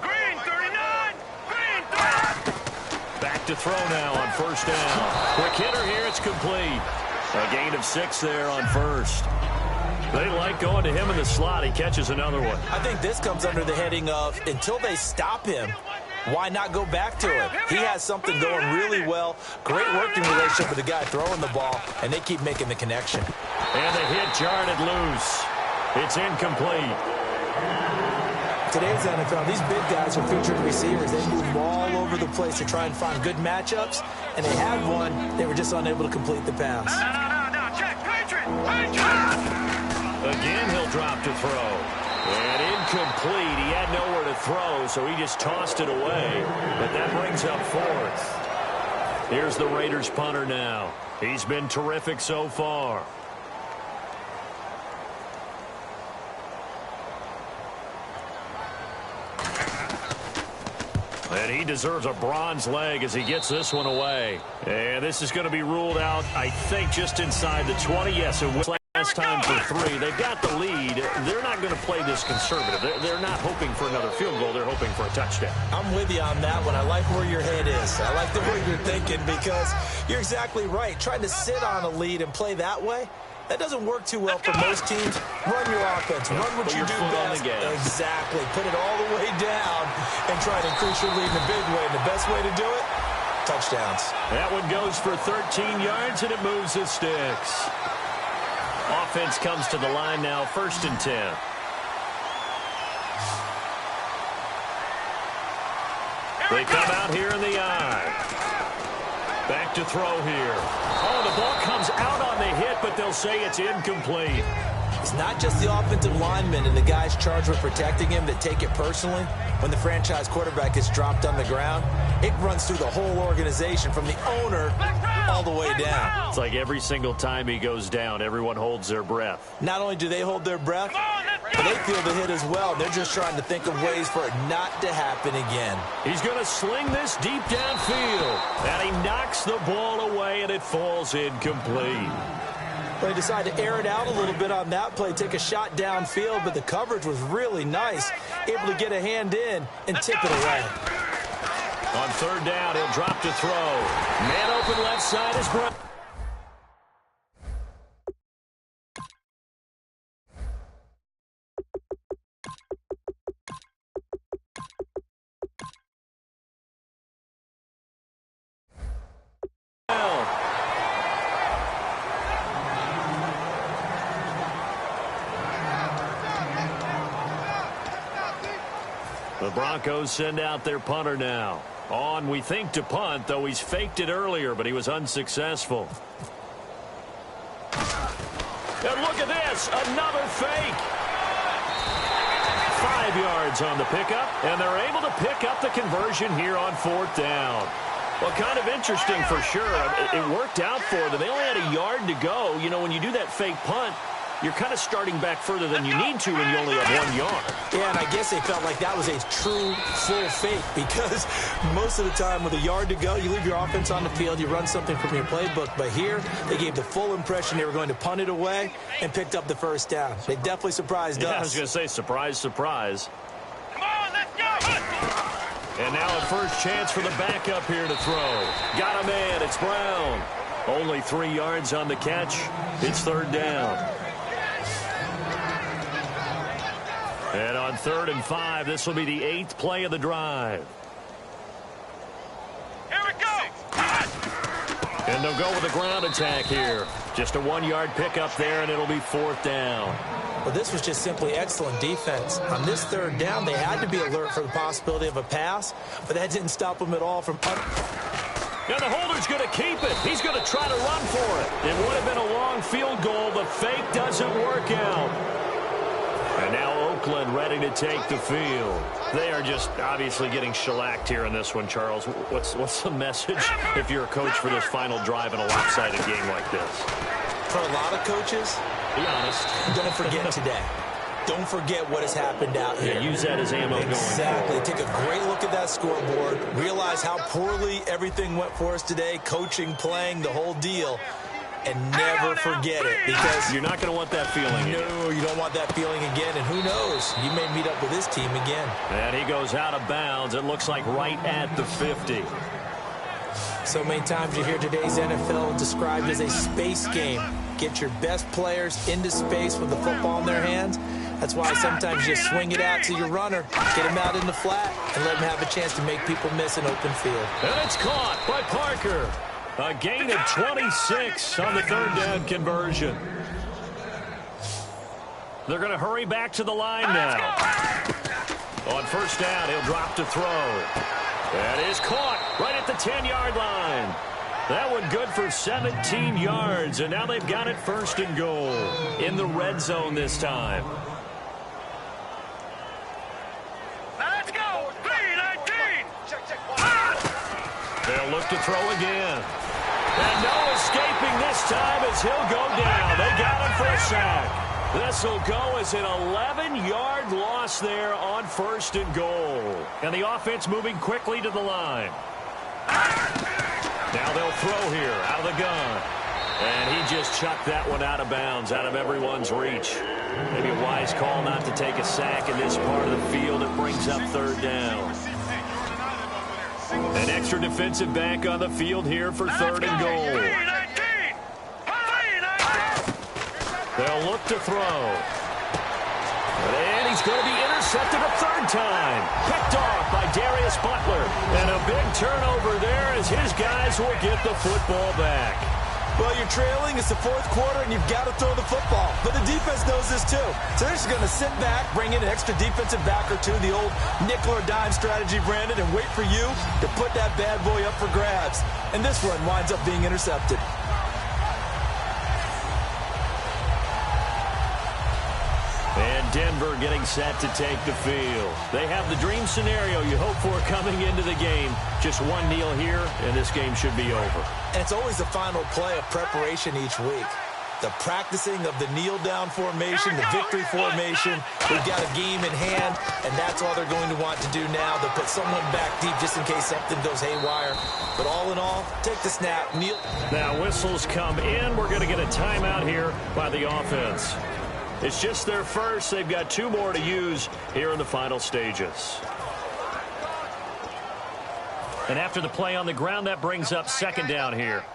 Green 39. Green 39. Back to throw now on first down. Quick hitter here, it's complete. A gain of 6 there on first. They like going to him in the slot. He catches another one. I think this comes under the heading of, until they stop him, why not go back to it? He has something going really well. Great working relationship with the guy throwing the ball, and they keep making the connection. And the hit jarred it loose. It's incomplete. Today's NFL, these big guys are featured receivers. They move all over the place to try and find good matchups, and they had one. They were just unable to complete the pass. No, check. Patriot. Again, he'll drop to throw. And incomplete. He had nowhere to throw, so he just tossed it away. But that brings up 4th. Here's the Raiders punter now. He's been terrific so far. And he deserves a bronze leg as he gets this one away. And this is going to be ruled out, I think, just inside the 20. Yes, it was last time for 3. They've got the lead. They're not going to play this conservative. They're not hoping for another field goal. They're hoping for a touchdown. I'm with you on that one. I like where your head is. I like the way you're thinking because you're exactly right. Trying to sit on a lead and play that way, that doesn't work too well for most teams. Run your offense. Run what you do best. Exactly. Put it all the way down and try to increase your lead in a big way. And the best way to do it, touchdowns. That one goes for 13 yards, and it moves the sticks. Offense comes to the line now, 1st and 10. They come out here in the eye. Back to throw here. Oh, the ball comes out on the hit, but they'll say it's incomplete. It's not just the offensive linemen and the guys charged with protecting him that take it personally. When the franchise quarterback gets dropped on the ground, it runs through the whole organization from the owner all the way down. It's like every single time he goes down, everyone holds their breath. Not only do they hold their breath, but they feel the hit as well. They're just trying to think of ways for it not to happen again. He's going to sling this deep downfield. And he knocks the ball away, and it falls incomplete. They decided to air it out a little bit on that play, take a shot downfield, but the coverage was really nice. Able to get a hand in and tip it away. On 3rd down, he'll drop to throw. Man open left side is Brown. The Broncos send out their punter now. On, we think, to punt, though he's faked it earlier, but he was unsuccessful. And look at this, another fake. 5 yards on the pickup, and they're able to pick up the conversion here on 4th down. Well, kind of interesting for sure. It worked out for them. They only had a yard to go. You know, when you do that fake punt, you're kind of starting back further than you need to when you only have 1 yard. Yeah, and I guess they felt like that was a true full fake because most of the time with a yard to go, you leave your offense on the field, you run something from your playbook. But here, they gave the full impression they were going to punt it away and picked up the 1st down. They definitely surprised us. I was going to say, surprise, surprise. Come on, let's go! And now a first chance for the backup here to throw. Got a man, it's Brown. Only 3 yards on the catch. It's 3rd down. And on 3rd and 5, this will be the 8th play of the drive. Here we go! And they'll go with a ground attack here. Just a 1-yard pickup there, and it'll be 4th down. Well, this was just simply excellent defense. On this 3rd down, they had to be alert for the possibility of a pass, but that didn't stop them at all from... Now the holder's going to keep it. He's going to try to run for it. It would have been a long field goal. The fake doesn't work out. And now Oakland ready to take the field. They are just obviously getting shellacked here in this one, Charles. What's the message if you're a coach for this final drive in a lopsided game like this? For a lot of coaches, be honest, don't forget today. Don't forget what has happened out here. Yeah, use that as ammo going Exactly. Take a great look at that scoreboard. Realize how poorly everything went for us today. Coaching, playing, the whole deal. And never forget it, because you're not going to want that feeling. No, you don't want that feeling again. And who knows? You may meet up with this team again. And he goes out of bounds. It looks like right at the 50. So many times you hear today's NFL described as a space game. Get your best players into space with the football in their hands. That's why sometimes you swing it out to your runner, get him out in the flat, and let him have a chance to make people miss an open field. And it's caught by Parker. A gain of 26 on the 3rd down conversion. They're going to hurry back to the line now. On 1st down, he'll drop to throw. That is caught right at the 10-yard line. That one good for 17 yards, and now they've got it 1st and goal in the red zone this time. Let's go! 3-19! They'll look to throw again. And no escaping this time as he'll go down. They got him for a sack. This will go as an 11-yard loss there on 1st and goal. And the offense moving quickly to the line. Now they'll throw here out of the gun. And he just chucked that one out of bounds, out of everyone's reach. Maybe a wise call not to take a sack in this part of the field. It brings up 3rd down. An extra defensive back on the field here for 3rd and goal. They'll look to throw. And he's going to be intercepted a 3rd time. Picked off by Darius Butler. And a big turnover there as his guys will get the football back. Well, you're trailing. It's the 4th quarter, and you've got to throw the football. But the defense knows this, too. So they're just going to sit back, bring in an extra defensive back or two, the old nickel or dime strategy, Brandon, and wait for you to put that bad boy up for grabs. And this one winds up being intercepted. And Denver getting set to take the field. They have the dream scenario you hope for coming into the game. Just one kneel here, and this game should be over. And it's always the final play of preparation each week. The practicing of the kneel-down formation, the victory formation. We've got a game in hand, and that's all they're going to want to do now. They'll put someone back deep just in case something goes haywire. But all in all, take the snap, kneel. Now whistles come in. We're going to get a timeout here by the offense. It's just their first. They've got 2 more to use here in the final stages. And after the play on the ground, that brings up 2nd down here.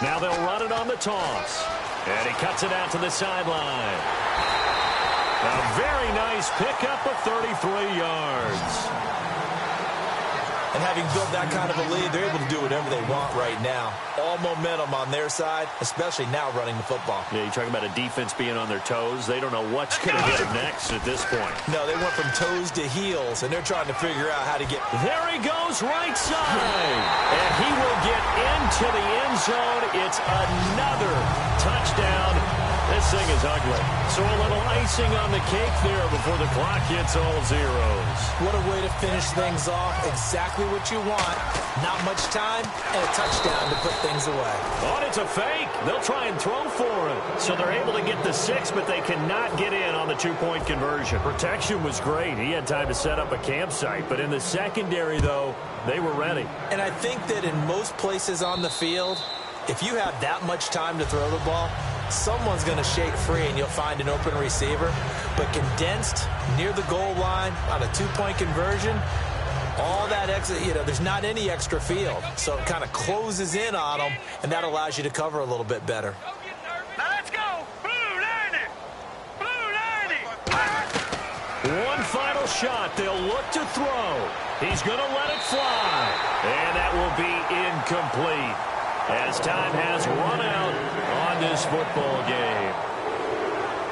Now they'll run it on the toss. And he cuts it out to the sideline. A very nice pickup of 33 yards. And having built that kind of a lead, they're able to do whatever they want right now. All momentum on their side, especially now running the football. Yeah, you're talking about a defense being on their toes. They don't know what's going to hit them next at this point. No, they went from toes to heels, and they're trying to figure out how to get... There he goes, right side. And he will get into the end zone. It's another touchdown. This thing is ugly. So a little icing on the cake there before the clock hits all zeros. What a way to finish things off. Exactly what you want. Not much time and a touchdown to put things away. Oh, and it's a fake. They'll try and throw for it. So they're able to get the 6, but they cannot get in on the 2-point conversion. Protection was great. He had time to set up a campsite. But in the secondary, though, they were ready. And I think that in most places on the field, if you have that much time to throw the ball, someone's going to shake free and you'll find an open receiver. But condensed near the goal line on a 2-point conversion, all that extra, there's not any extra field. So it kind of closes in on them, and that allows you to cover a little bit better. Now let's go. Blue 90. Blue 90. One final shot. They'll look to throw. He's going to let it fly. And that will be incomplete, as time has run out on this football game.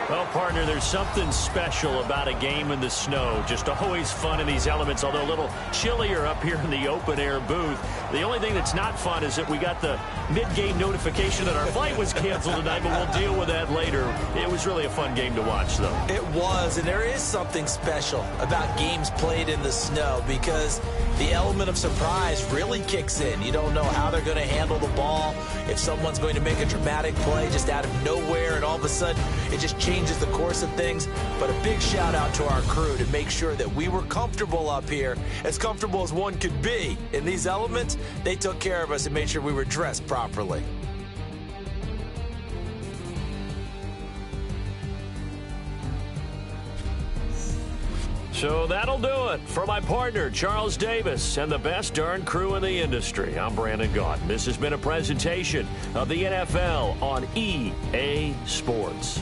Well, partner, there's something special about a game in the snow. Just always fun in these elements, although a little chillier up here in the open-air booth. The only thing that's not fun is that we got the mid-game notification that our flight was canceled tonight, but we'll deal with that later. It was really a fun game to watch, though. It was, and there is something special about games played in the snow because the element of surprise really kicks in. You don't know how they're going to handle the ball, if someone's going to make a dramatic play just out of nowhere, and all of a sudden it just changes the course of things. But a big shout out to our crew to make sure that we were comfortable up here, as comfortable as one could be. In these elements, they took care of us and made sure we were dressed properly. So that'll do it for my partner, Charles Davis, and the best darn crew in the industry. I'm Brandon Gaudin. This has been a presentation of the NFL on EA Sports.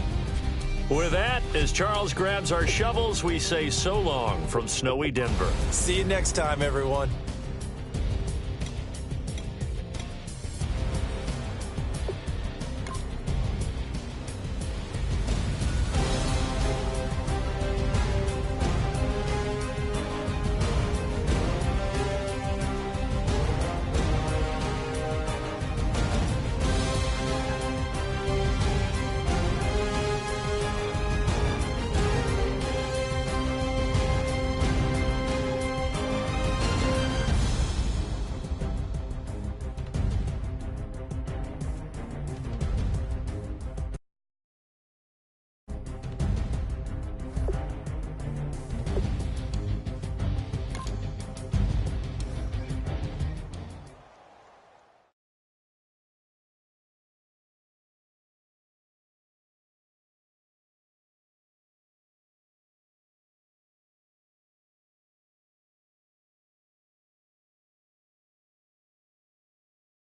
With that, as Charles grabs our shovels, we say so long from snowy Denver. See you next time, everyone.